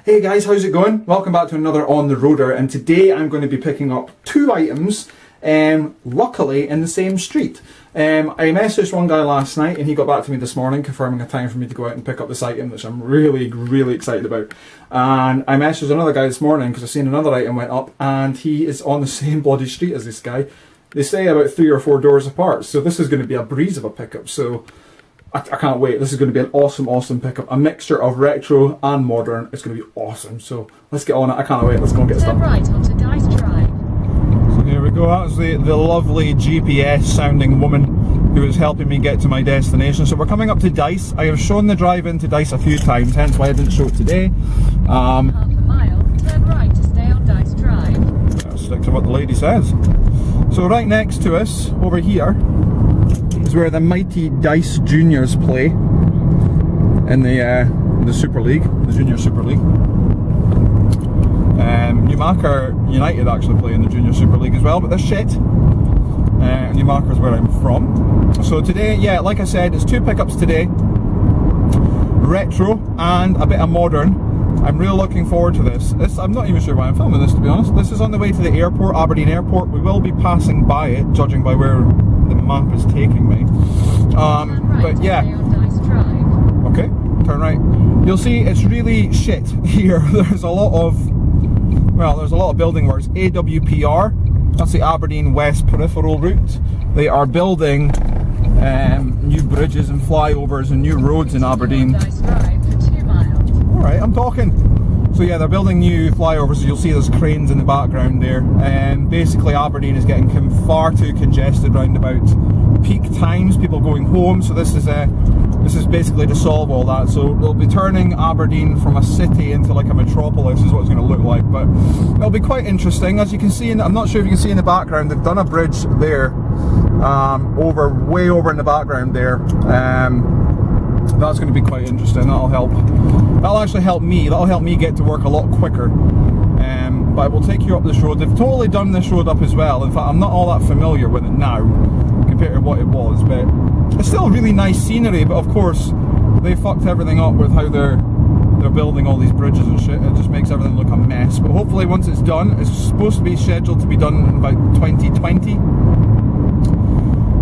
Hey guys, how's it going? Welcome back to another On The Roader, and today I'm going to be picking up two items, luckily in the same street. I messaged one guy last night and he got back to me this morning confirming a time for me to go out and pick up this item, which I'm really excited about. And I messaged another guy this morning because I've seen another item went up and he is on the same bloody street as this guy. They stay about 3 or 4 doors apart, so this is going to be a breeze of a pickup. So I can't wait. This is going to be an awesome pickup. A mixture of retro and modern. It's going to be awesome. So let's get on it. I can't wait. Let's go and get started. Right onto Dice Drive. So here we go. That's the lovely GPS sounding woman who is helping me get to my destination. So we're coming up to Dice. I have shown the drive into Dice a few times, hence why I didn't show it today. Half a mile, turn right to stay on Dice Drive. I'll stick to what the lady says. So right next to us, over here, is where the mighty Dice Juniors play in the Super League, the Junior Super League. Newmarket United actually play in the Junior Super League as well, but they're shit. Newmarket is where I'm from. So today, yeah, like I said, it's 2 pickups today. Retro and a bit of modern. I'm really looking forward to this. I'm not even sure why I'm filming this, to be honest. This is on the way to the airport, Aberdeen Airport. We will be passing by it, judging by where the map is taking me. But yeah. Okay, turn right. You'll see it's really shit here. There's a lot of building works. AWPR, that's the Aberdeen West Peripheral Route. They are building new bridges and flyovers and new roads in Aberdeen. Alright, I'm talking. So yeah, they're building new flyovers, so you'll see there's cranes in the background there. And basically Aberdeen is getting far too congested round about peak times, people going home. So this is basically to solve all that. So they'll be turning Aberdeen from a city into like a metropolis is what it's going to look like. But it'll be quite interesting. As you can see, I'm not sure if you can see in the background, they've done a bridge there, way over in the background there. That's going to be quite interesting. That'll actually help me. That'll help me get to work a lot quicker. But I will take you up this road. They've totally done this road up as well. In fact, I'm not all that familiar with it now compared to what it was, but it's still really nice scenery. But of course, they fucked everything up with how they're building all these bridges and shit. It just makes everything look a mess. But hopefully, once it's done, it's supposed to be scheduled to be done in about 2020.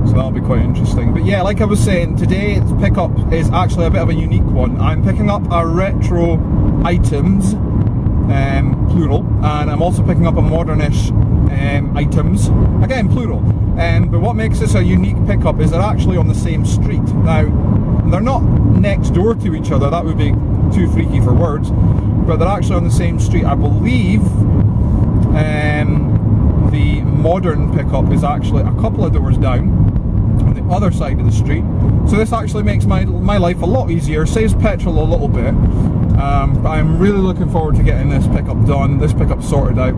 So that'll be quite interesting. But yeah, like I was saying, today's pickup is actually a bit of a unique one. I'm picking up a retro items, plural, and I'm also picking up a modernish items, again plural. But what makes this a unique pickup is they're actually on the same street. Now, they're not next door to each other, that would be too freaky for words, but they're actually on the same street. I believe the modern pickup is actually a couple of doors down on the other side of the street, so this actually makes my life a lot easier, saves petrol a little bit, but I'm really looking forward to getting this pickup done, this pickup sorted out.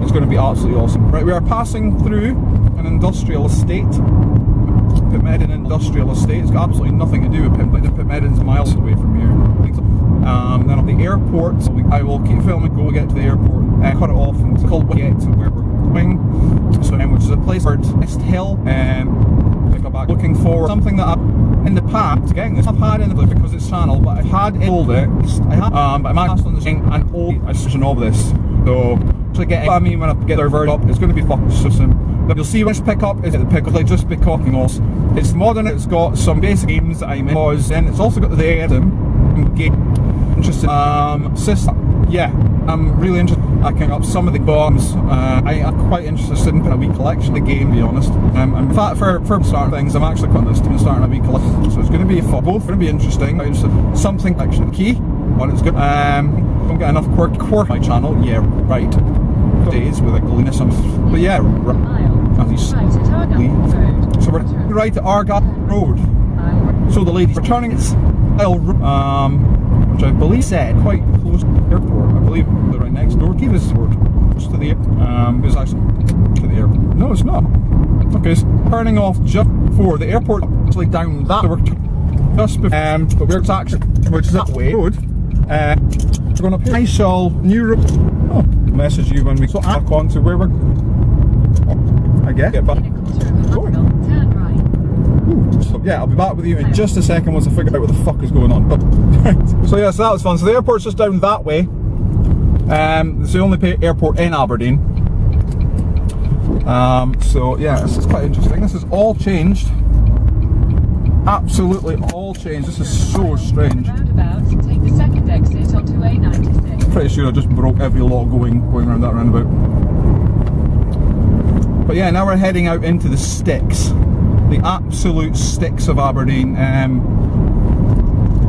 It's going to be absolutely awesome. Right, we are passing through an industrial estate, Pitmedden Industrial Estate. It's got absolutely nothing to do with Pitmedden. Pitmedden's miles away from here. Then at the airport, I will keep filming, go get to the airport, cut it off, and it's called Get to where we're going. So, which is a place called West Hill. Pick up back. Looking for something that I've in the past getting this. I've had in the because it's channel, but I've had old it. But I'm actually on the thing and old. I switching all this. So actually getting. I mean, when I get their version up, it's going to be fucking awesome. You'll see which pickup is it. The pickup like just be cocking off. It's modern. It's got some basic games that I'm in. And it's also got the game. Interesting. System. Yeah, I'm really interested in picking up some of the bombs. I am quite interested in putting a wee collection of the game, to be honest. In fact, for starting things, I'm actually putting this to starting a wee collection. So it's going to be fun. Both going to be interesting. Something collection key. One, it's good. Don't get enough quirk on my channel. Yeah, right. Days with a gleanness on. But yeah, so we're right at Argyle Road. So the lady's returning its which I believe said quite close to the airport. I believe they're right next door. Keep this road close to the airport. It's actually to the airport. No, it's not. Okay, it's turning off just before the airport. Actually down that. So we're just before, but we're actually, which is that way road. We're going up here. I shall new road. Oh, message you when we so back on to where we're. I guess. Get back. Going. So yeah, I'll be back with you in just a second once I figure out what the fuck is going on. But, right. So yeah, so that was fun. So the airport's just down that way. It's the only airport in Aberdeen. So yeah, this is quite interesting. This is all changed. Absolutely all changed. This is so strange. Roundabout, take the second exit onto A96. Pretty sure I just broke every law going around that roundabout. But yeah, now we're heading out into the sticks. The absolute sticks of Aberdeen.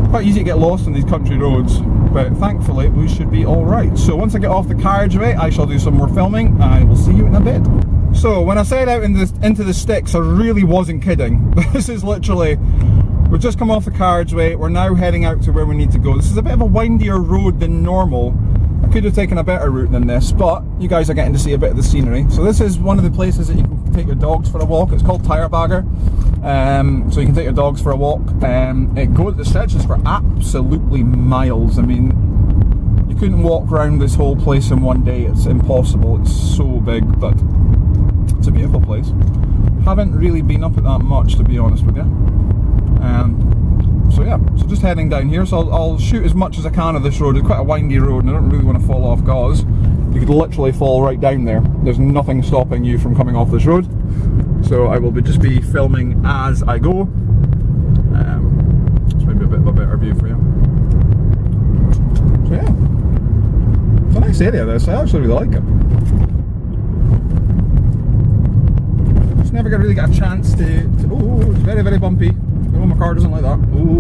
Quite easy to get lost on these country roads, but thankfully we should be alright. So once I get off the carriageway, I shall do some more filming. I will see you in a bit. So when I said out into the sticks, I really wasn't kidding. This is literally, we've just come off the carriageway, we're now heading out to where we need to go. This is a bit of a windier road than normal. I could have taken a better route than this, but you guys are getting to see a bit of the scenery. So this is one of the places that you can take your dogs for a walk. It's called Tire Bagger. So you can take your dogs for a walk. It stretches for absolutely miles. I mean, you couldn't walk around this whole place in one day. It's impossible. It's so big, but it's a beautiful place. Haven't really been up it that much, to be honest with you. So yeah, so just heading down here. So I'll shoot as much as I can of this road. It's quite a windy road and I don't really want to fall off guys. You could literally fall right down there. There's nothing stopping you from coming off this road. So I will just be filming as I go. It's maybe a bit of a better view for you. So yeah, it's a nice area this. I actually really like it. Just never really get a chance to oh, it's very, very bumpy. Oh, my car doesn't like that. Oh,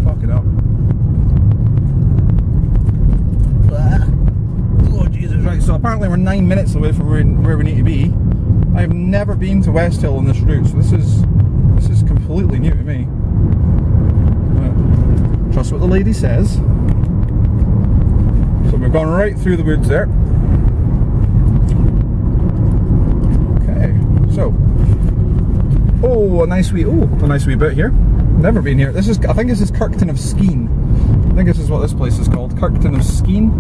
fuck it up. Oh, Jesus, right. So apparently we're 9 minutes away from where we need to be. I've never been to West Hill on this route, so this is completely new to me. Trust what the lady says. So we've gone right through the woods there. Okay, so. Oh, a nice wee bit here. Never been here. I think this is Kirkton of Skene. I think this is what this place is called, Kirkton of Skene.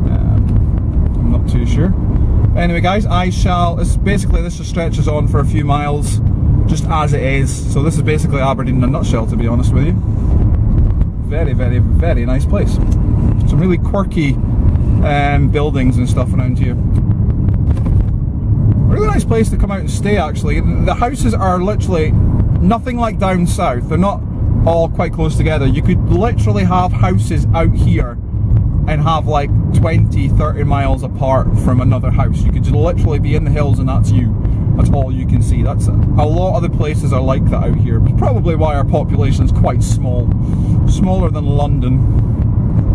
I'm not too sure. Anyway, guys, this just stretches on for a few miles, just as it is. So this is basically Aberdeen in a nutshell, to be honest with you. Very, very, very nice place. Some really quirky buildings and stuff around here. Really nice place to come out and stay, actually. The houses are literally nothing like down south. They're not all quite close together. You could literally have houses out here and have like 20-30 miles apart from another house. You could just literally be in the hills and that's all you can see. That's a lot of the places are like that out here. It's probably why our population is quite small. Smaller than London.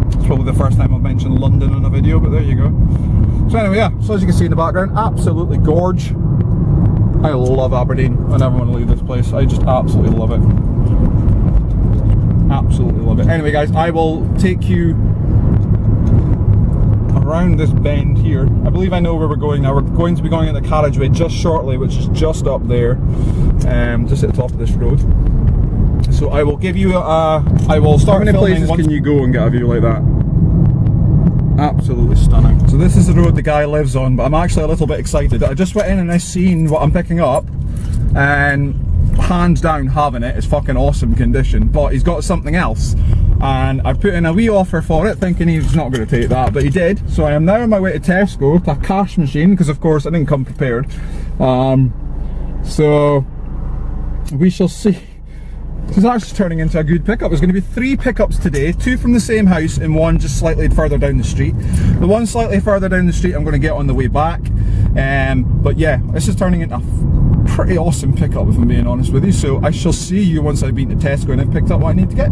It's probably the first time I've mentioned London in a video, but there you go. So anyway, yeah, so as you can see in the background, absolutely gorge. I love Aberdeen. I never want to leave this place. I just absolutely love it. Absolutely love it. Anyway, guys, I will take you around this bend here. I believe I know where we're going now. We're going to be going in the carriageway just shortly, which is just up there, just at the top of this road. So I will give you I will start filming. How many places can you go and get a view like that? Absolutely stunning. So this is the road the guy lives on, but I'm actually a little bit excited. I just went in and I seen what I'm picking up, and hands down having it. It's fucking awesome condition, but he's got something else, and I put in a wee offer for it thinking he's not going to take that, but he did. So I am now on my way to Tesco to a cash machine, because of course I didn't come prepared. So we shall see. This is actually turning into a good pickup. There's going to be 3 pickups today, 2 from the same house and 1 just slightly further down the street. The one slightly further down the street I'm going to get on the way back. But yeah, this is turning into a pretty awesome pickup, if I'm being honest with you. So I shall see you once I've been to Tesco and I've picked up what I need to get.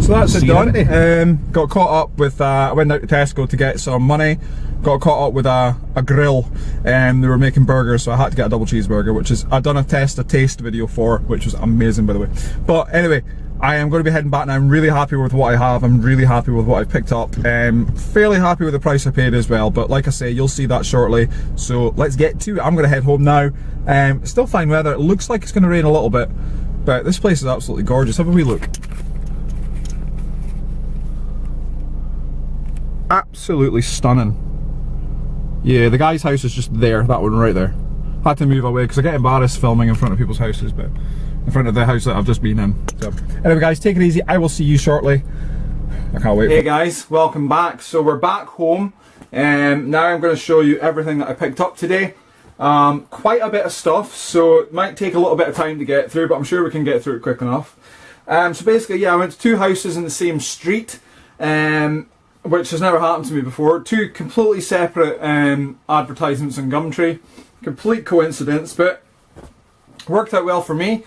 So that's it done. Got caught up with, I went out to Tesco to get some money. Got caught up with a grill, and they were making burgers, so I had to get a double cheeseburger, which is, I've done a taste video for, which was amazing, by the way. But anyway, I am going to be heading back now. I'm really happy with what I have. I'm really happy with what I've picked up. Fairly happy with the price I paid as well, but like I say, you'll see that shortly. So let's get to it. I'm going to head home now. Still fine weather. It looks like it's going to rain a little bit, but this place is absolutely gorgeous. Have a wee look. Absolutely stunning. Yeah, the guy's house is just there, that one right there. Had to move away because I get embarrassed filming in front of people's houses, but in front of the house that I've just been in. So anyway, guys, take it easy. I will see you shortly. I can't wait. Hey guys, welcome back. So we're back home. Now I'm going to show you everything that I picked up today. Quite a bit of stuff, so it might take a little bit of time to get through, but I'm sure we can get through it quick enough. So basically, yeah, I went to 2 houses in the same street, which has never happened to me before. 2 completely separate advertisements on Gumtree. Complete coincidence, but worked out well for me.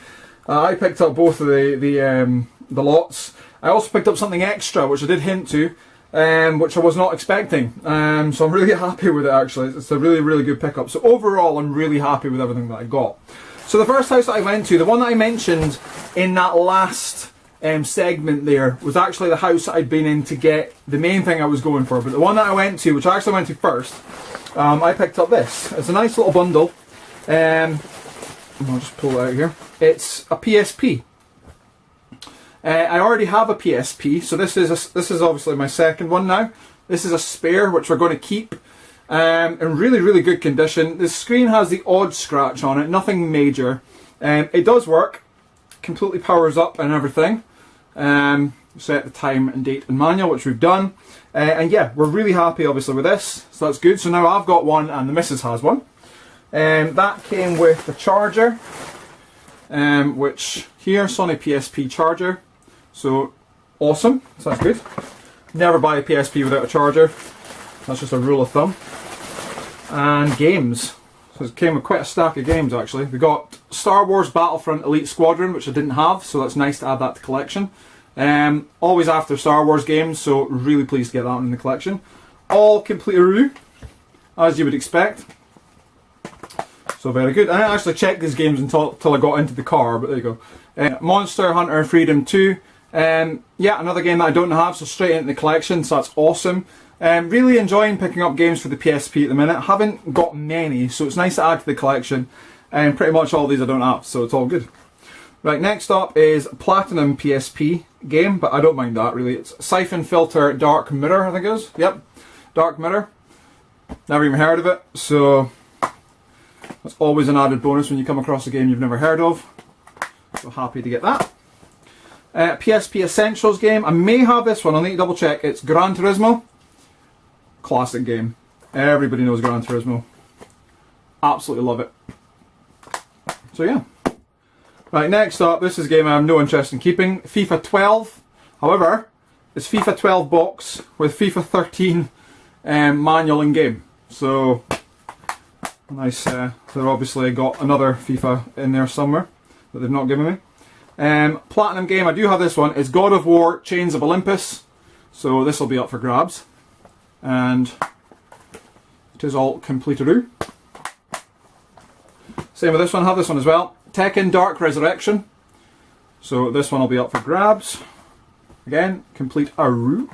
I picked up both of the lots. I also picked up something extra, which I did hint to, which I was not expecting. So I'm really happy with it, actually. It's a really, really good pickup. So overall, I'm really happy with everything that I got. So the first house that I went to, the one that I mentioned in that last segment there, was actually the house that I'd been in to get the main thing I was going for. But the one that I went to, which I actually went to first, I picked up this. It's a nice little bundle. I'll just pull it out here. It's a PSP. I already have a PSP, so this is obviously my second one now. This is a spare, which we're going to keep in really, really good condition. The screen has the odd scratch on it, nothing major. It does work, completely powers up and everything. Set the time and date and manual, which we've done. And yeah, we're really happy obviously with this, so that's good. So now I've got one and the missus has one. That came with the charger, which here, Sony PSP charger. So awesome, so that's good. Never buy a PSP without a charger. That's just a rule of thumb. And games. So it came with quite a stack of games actually. We got Star Wars Battlefront Elite Squadron, which I didn't have, so that's nice to add that to collection. Always after Star Wars games, so really pleased to get that one in the collection. All complete as you would expect. So very good. I didn't actually check these games until I got into the car, but there you go. Monster Hunter Freedom 2. Yeah, another game that I don't have, so straight into the collection, so that's awesome. Really enjoying picking up games for the PSP at the minute. Haven't got many, so it's nice to add to the collection. And pretty much all these I don't have, so it's all good. Right, next up is Platinum PSP game, but I don't mind that really. It's Siphon Filter Dark Mirror, I think it is. Yep, Dark Mirror. Never even heard of it, so that's always an added bonus when you come across a game you've never heard of. So happy to get that. PSP Essentials game. I may have this one, I'll need to double check. It's Gran Turismo. Classic game. Everybody knows Gran Turismo. Absolutely love it. So yeah. Right, next up, this is a game I have no interest in keeping. FIFA 12. However, it's FIFA 12 box with FIFA 13 manual in game. So nice. They've obviously got another FIFA in there somewhere that they've not given me. Platinum game, I do have this one. It's God of War Chains of Olympus. So this will be up for grabs. And it is all completed. Same with this one, I have this one as well. Tekken Dark Resurrection. So this one will be up for grabs. Again, complete Aru.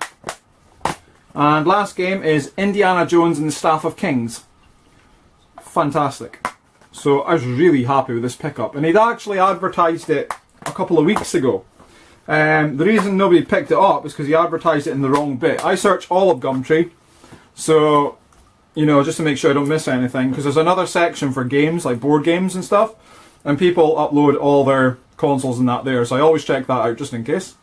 And last game is Indiana Jones and the Staff of Kings. Fantastic. So I was really happy with this pickup. And he'd actually advertised it a couple of weeks ago. The reason nobody picked it up is because he advertised it in the wrong bit. I search all of Gumtree. So, you know, just to make sure I don't miss anything. Because there's another section for games, like board games and stuff. And people upload all their consoles and that there, so I always check that out just in case.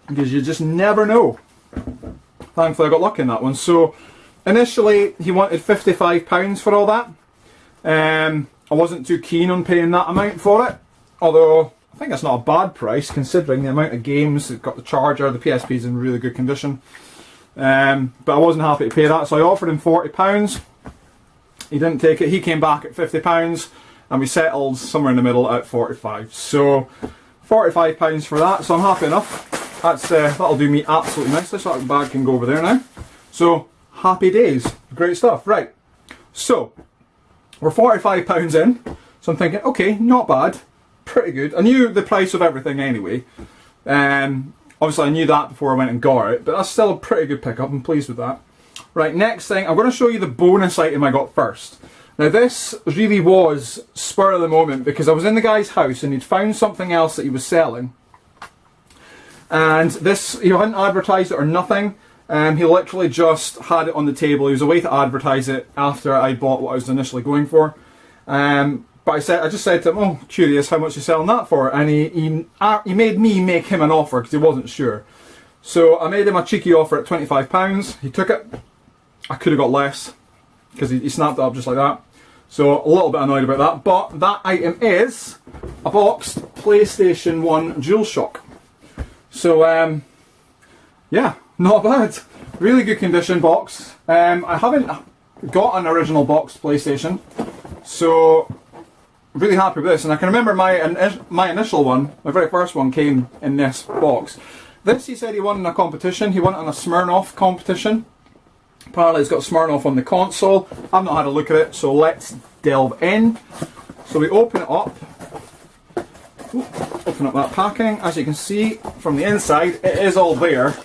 Because you just never know. Thankfully I got lucky in that one. So initially he wanted £55 for all that. I wasn't too keen on paying that amount for it. Although I think that's not a bad price considering the amount of games. It's got the charger, the PSP's in really good condition. But I wasn't happy to pay that, so I offered him £40. He didn't take it. He came back at £50 and we settled somewhere in the middle at 45. So £45 for that, so I'm happy enough. That'll do me absolutely nicely, so that bag can go over there now. So happy days, great stuff. Right, so we're £45 in, so I'm thinking, okay, not bad, pretty good. I knew the price of everything anyway. Obviously I knew that before I went and got it, but that's still a pretty good pickup. I'm pleased with that. Right, next thing, I'm going to show you the bonus item I got first. Now this really was spur of the moment because I was in the guy's house and he'd found something else that he was selling. And this, he hadn't advertised it or nothing. He literally just had it on the table. He was away to advertise it after I bought what I was initially going for. But I just said to him, oh, curious, how much you selling that for? And he made me make him an offer because he wasn't sure. So I made him a cheeky offer at £25. He took it. I could have got less because he snapped it up just like that. So a little bit annoyed about that. But that item is a boxed PlayStation 1 DualShock. So yeah, not bad. Really good condition box. I haven't got an original boxed PlayStation, so really happy with this. And I can remember my initial one, my very first one, came in this box. This, he said he won in a competition. He won it in a Smirnoff competition. Apparently it's got Smirnoff on the console. I've not had a look at it, so let's delve in. So we open it up. Ooh, open up that packing. As you can see from the inside, it is all there.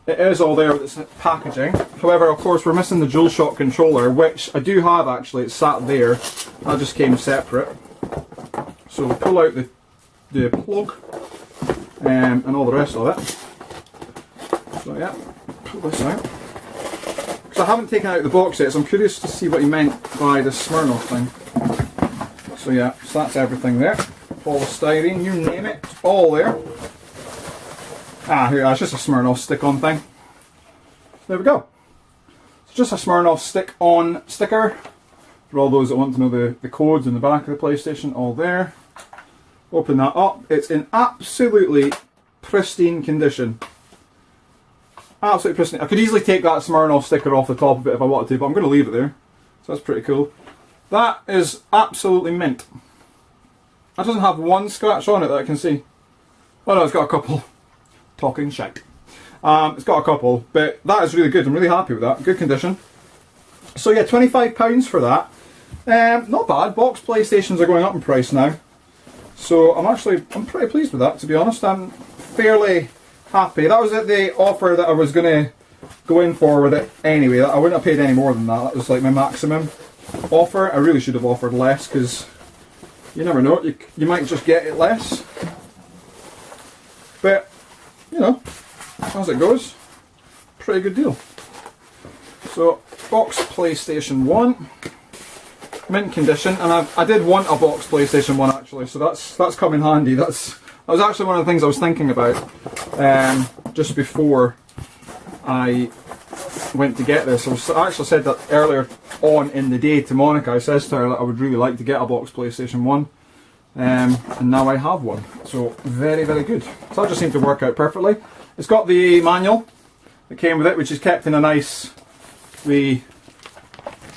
It is all there with its packaging. However, of course, we're missing the DualShock controller, which I do have actually. It's sat there. That just came separate. So we pull out the plug and all the rest of it. So yeah, pull this out. Because I haven't taken out the box yet, so I'm curious to see what he meant by the Smirnoff thing. So yeah, so that's everything there. Polystyrene, you name it, it's all there. Ah, here, it's just a Smirnoff stick-on thing. There we go. It's just a Smirnoff stick-on sticker. For all those that want to know the codes in the back of the PlayStation, all there. Open that up. It's in absolutely pristine condition. Absolutely pristine. I could easily take that Smirnoff sticker off the top of it if I wanted to, but I'm going to leave it there. So that's pretty cool. That is absolutely mint. It doesn't have one scratch on it that I can see. Oh no, it's got a couple. Talking shite. It's got a couple, but that is really good. I'm really happy with that. Good condition. So yeah, £25 for that. Not bad. Box PlayStations are going up in price now. So I'm pretty pleased with that, to be honest. I'm fairly happy. That was the offer that I was going to go in for with it anyway. I wouldn't have paid any more than that. That was like my maximum offer. I really should have offered less because you never know. You might just get it less. But you know, as it goes, pretty good deal. So, box PlayStation 1, mint condition, and I did want a box PlayStation 1 actually, so that's come in handy. That was actually one of the things I was thinking about just before I went to get this. I actually said that earlier on in the day to Monica. I says to her that I would really like to get a box PlayStation 1. And now I have one, so very, very good. So that just seemed to work out perfectly. It's got the manual that came with it, which is kept in a nice wee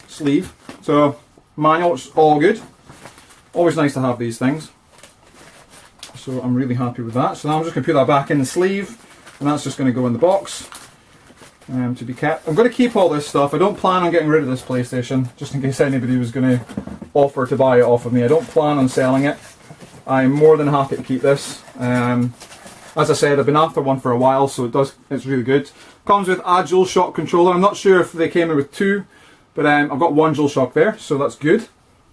sleeve. So manual, it's all good. Always nice to have these things. So I'm really happy with that. So now I'm just going to put that back in the sleeve, and that's just going to go in the box to be kept. I'm going to keep all this stuff. I don't plan on getting rid of this PlayStation, just in case anybody was going to offer to buy it off of me. I don't plan on selling it. I'm more than happy to keep this. As I said, I've been after one for a while, so it's really good. Comes with a DualShock controller. I'm not sure if they came in with two, but I've got one DualShock there, so that's good.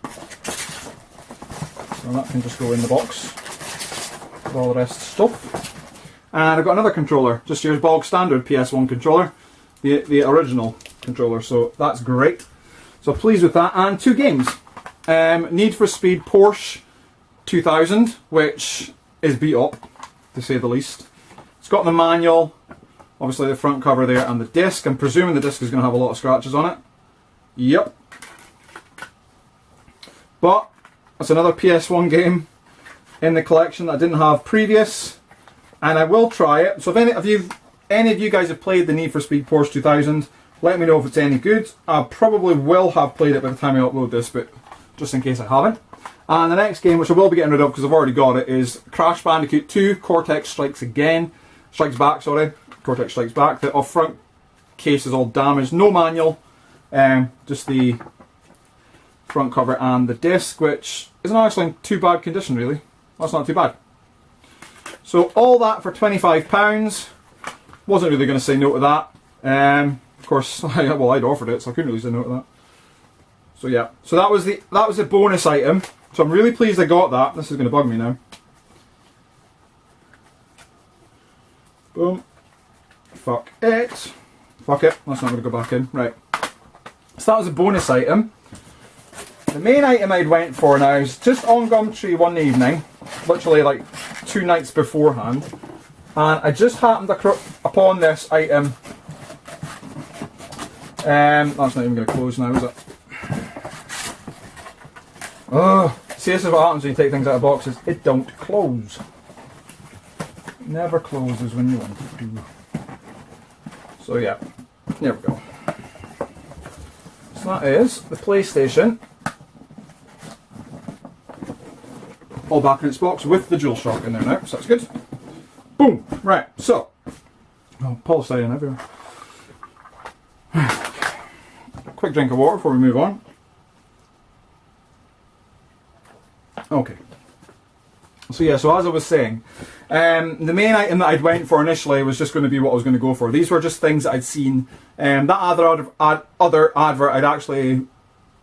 So that can just go in the box with all the rest stuff. And I've got another controller, just your bog standard PS1 controller, the original controller, so that's great. So pleased with that, and two games. Need for Speed Porsche 2000, which is beat up, to say the least. It's got the manual, obviously the front cover there, and the disc. I'm presuming the disc is going to have a lot of scratches on it. Yep. But that's another PS1 game in the collection that I didn't have previous, and I will try it. So if any of you guys have played the Need for Speed Porsche 2000, let me know if it's any good. I probably will have played it by the time I upload this, but just in case I haven't. And the next game, which I will be getting rid of because I've already got it, is Crash Bandicoot 2 Cortex Strikes Back, sorry. Cortex Strikes Back. The front case is all damaged, no manual, just the front cover and the disc, which isn't actually in too bad condition really. That's not too bad. So all that for £25. Wasn't really going to say no to that. Of course, well, I'd offered it, so I couldn't really say no to that. So yeah, so that was the bonus item. So I'm really pleased I got that. This is going to bug me now. Boom. Fuck it. Fuck it. That's not going to go back in. Right. So that was a bonus item. the main item I'd went for now is just on Gumtree one evening, literally like 2 nights beforehand, and I just happened upon this item. That's not even going to close now, is it? Oh, see, this is what happens when you take things out of boxes. It don't close. It never closes when you want it to. So yeah, there we go. So that is the PlayStation, all back in its box with the DualShock in there now, so that's good. Boom! Right, so, polystyrene everywhere. Quick drink of water before we move on. Okay. So yeah, so as I was saying, the main item that I'd went for initially was just going to be what I was going to go for. These were just things that I'd seen. That other advert, I'd actually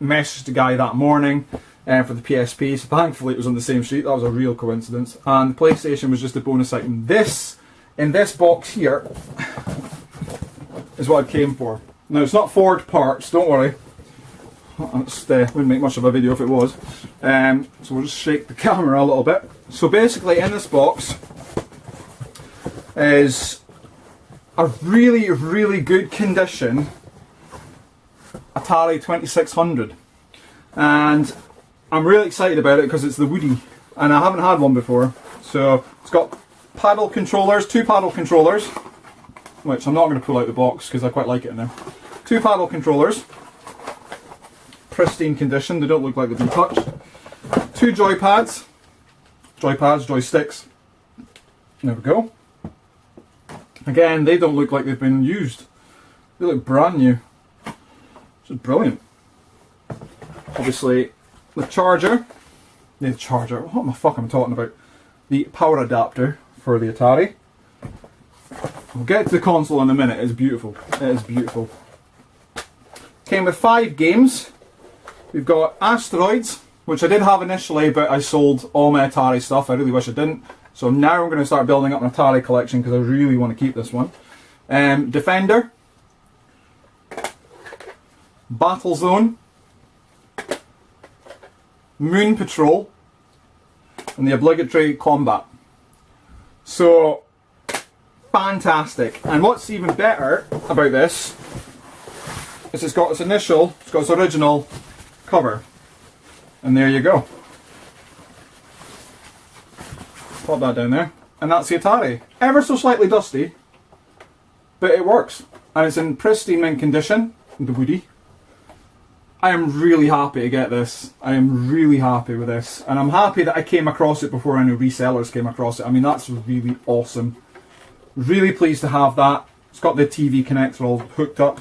messaged the guy that morning for the PSP, so thankfully it was on the same street. That was a real coincidence. And the PlayStation was just a bonus item. This, in this box here, is what I came for. Now it's not Ford parts, don't worry. It wouldn't make much of a video if it was. So we'll just shake the camera a little bit. So basically in this box is a really, really good condition Atari 2600. And I'm really excited about it because it's the Woody. And I haven't had one before. So it's got paddle controllers, 2 paddle controllers. Which I'm not going to pull out the box because I quite like it in there. 2 paddle controllers. Pristine condition, they don't look like they've been touched. 2 joysticks. There we go. Again, they don't look like they've been used. They look brand new. This is brilliant. Obviously, the charger. What the fuck am I talking about? The power adapter for the Atari. We'll get to the console in a minute. It's beautiful. It is beautiful. Came with 5 games. We've got Asteroids, which I did have initially, but I sold all my Atari stuff. I really wish I didn't. So now I'm going to start building up an Atari collection because I really want to keep this one. Defender, Battlezone, Moon Patrol, and the obligatory Combat. So, fantastic. And what's even better about this is it's got its original cover. And there you go. Pop that down there. And that's the Atari. Ever so slightly dusty, but it works. And it's in pristine mint condition, the Woody. I am really happy to get this. I am really happy with this. And I'm happy that I came across it before any resellers came across it. I mean, that's really awesome. Really pleased to have that. It's got the TV connector all hooked up.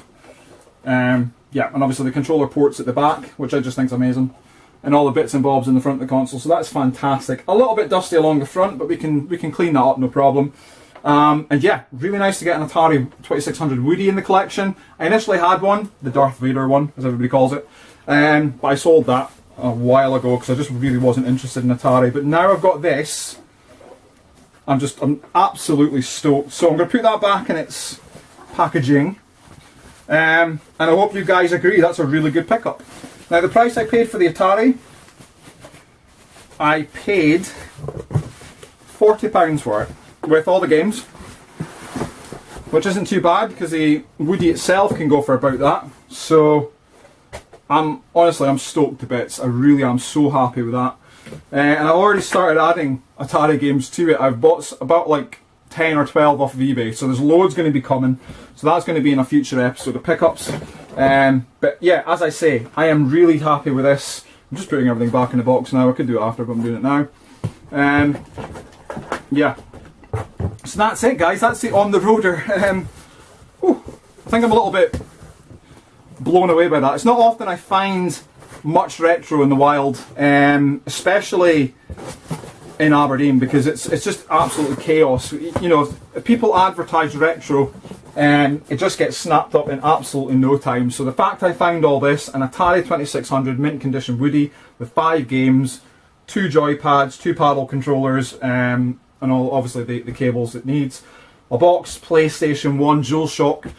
Yeah, and obviously the controller ports at the back, which I just think is amazing. And all the bits and bobs in the front of the console, so that's fantastic. A little bit dusty along the front, but we can clean that up, no problem. And yeah, really nice to get an Atari 2600 Woody in the collection. I initially had one, the Darth Vader one, as everybody calls it. But I sold that a while ago because I just really wasn't interested in Atari. But now I've got this, I'm absolutely stoked. So I'm going to put that back in its packaging. And I hope you guys agree, that's a really good pickup. Now the price I paid for the Atari, I paid £40 for it, with all the games. Which isn't too bad, because the Woody itself can go for about that. So, honestly, I'm stoked to bits. I really am so happy with that. And I've already started adding Atari games to it. I've bought about like 10 or 12 off of eBay, so there's loads going to be coming. So that's going to be in a future episode of pickups. But yeah, as I say, I am really happy with this. I'm just putting everything back in the box now. I could do it after, but I'm doing it now. Yeah. So that's it, guys. That's the on-the-roader. I think I'm a little bit blown away by that. It's not often I find much retro in the wild, especially in Aberdeen, because it's just absolutely chaos. You know, if people advertise retro, it just gets snapped up in absolutely no time. So the fact I found all this, an Atari 2600 mint condition Woody with 5 games, 2 joypads, 2 paddle controllers, and all obviously the cables it needs, a box PlayStation 1 DualShock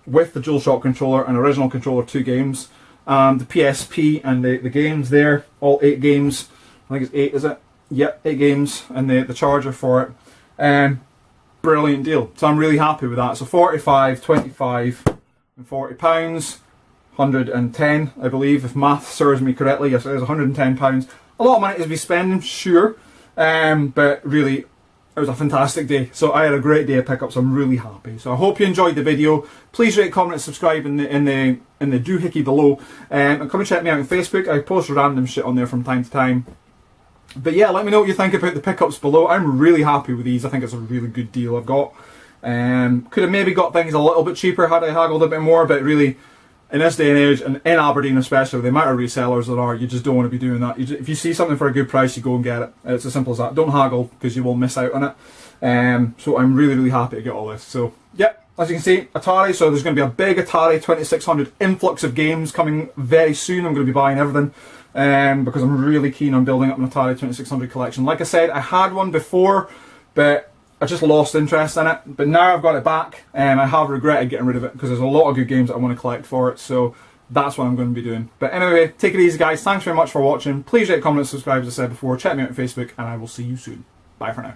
with the DualShock controller and original controller, 2 games, the PSP and the games there, all 8 games. I think it's 8, is it? Yep, 8 games, and the charger for it. Brilliant deal. So I'm really happy with that. So 45, 25, and £40. 110, I believe, if math serves me correctly. Yes, it is £110. A lot of money to be spending, sure, but really, it was a fantastic day. So I had a great day of pickups. I'm really happy. So I hope you enjoyed the video. Please rate, comment, and subscribe in the doohickey below. And come and check me out on Facebook. I post random shit on there from time to time. But yeah, let me know what you think about the pickups below. I'm really happy with these. I think it's a really good deal I've got. Could have maybe got things a little bit cheaper had I haggled a bit more, but really, in this day and age, and in Aberdeen especially, with the amount of resellers there are, you just don't want to be doing that. If you see something for a good price, you go and get it. It's as simple as that. Don't haggle, because you will miss out on it. So I'm really, really happy to get all this. So, yeah, as you can see, Atari. So there's going to be a big Atari 2600 influx of games coming very soon. I'm going to be buying everything, because I'm really keen on building up an Atari 2600 collection. Like I said, I had one before, but I just lost interest in it, but now I've got it back, and I have regretted getting rid of it because there's a lot of good games that I want to collect for it, so that's what I'm going to be doing. But anyway, take it easy guys, thanks very much for watching. Please rate, comment, and subscribe as I said before. Check me out on Facebook, and I will see you soon. Bye for now.